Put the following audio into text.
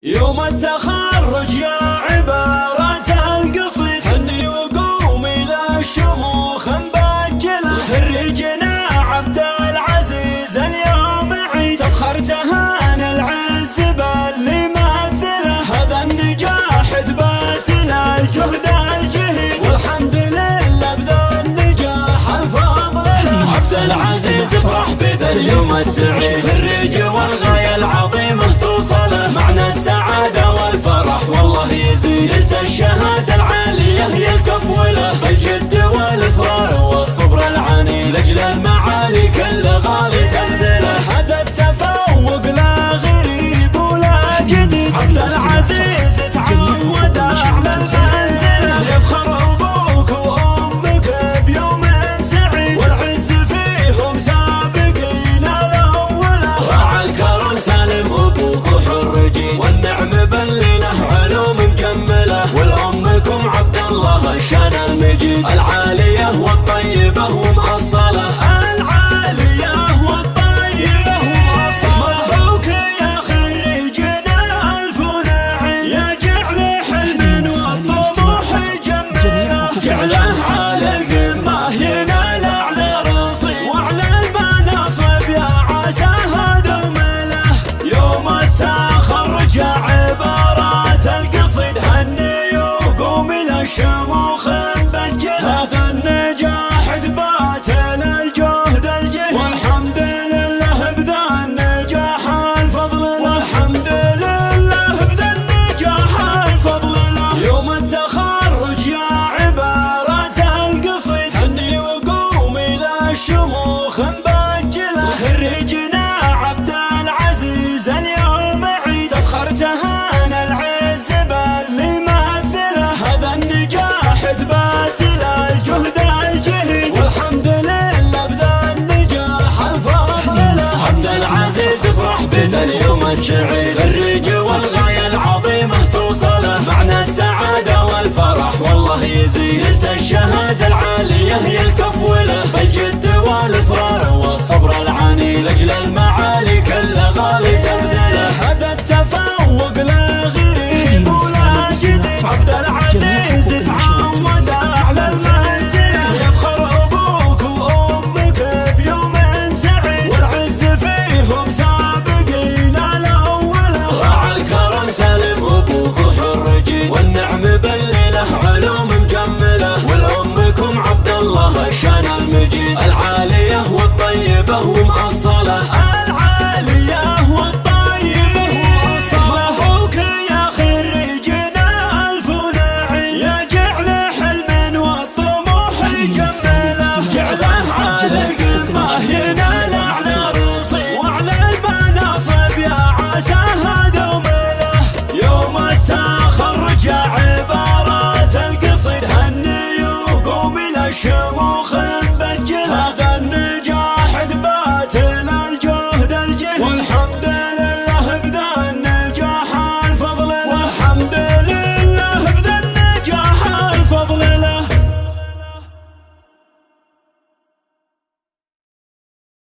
يوم التخرج يا عبارة القصيد، هني وقومي للشموخ مبجلة. خريجنا عبد العزيز اليوم عيد، تفخر تهان العز باللي مثله. هذا النجاح اثبات للجهد الجهيد، والحمد لله بذا النجاح الفضل له. عبد العزيز افرح بذا اليوم السعيد، خريج والغاية العظيمة توصله. معنى السعادة والفرح والله يزيد، نلت الشهادة العالية هي الكفولة. بالجد والإصرار والصبر العنيد، لأجل المعالي كل غالي تبذله. هذا التفوق لا غريب ولا جديد، عبد العزيز تعود أعلى المنزلة. يفخر أبوك وأمك بيوم سعيد، والعز فيهم سابقين الأولى. راعى الكرم سالم أبوك وحر جيد، والنعم بلله علوم مجملة. والأمكم عبد الله الشان المجيد، العالية والطيبة ومأصلة. العالية والطيبة ومأصلة. مبروك يا خريجنا ألف نعم، يا جعل حلم والطموح جمله. جعله على القمة ينال أعلى رصيد، وعلى المناصب يا عساها دومله. يوم التخرج يا عبارة القصيد، هني وقومي للشموخ مبجلة. هذا النجاح اثبات للجهد الجهيد، والحمد لله بذا النجاح الفضل له. والحمد لله بذا النجاح الفضل له. يوم التخرج يا عبارة القصيد، هني وقومي للشموخ مبجلة. خريجنا عبد العزيز اليوم عيد، تفخر تهان العز باللي مثله. هذا النجاح اثبات للجهد الجهيد، والحمد لله بذا النجاح الفضل له. عبد العزيز افرح بذا اليوم السعيد،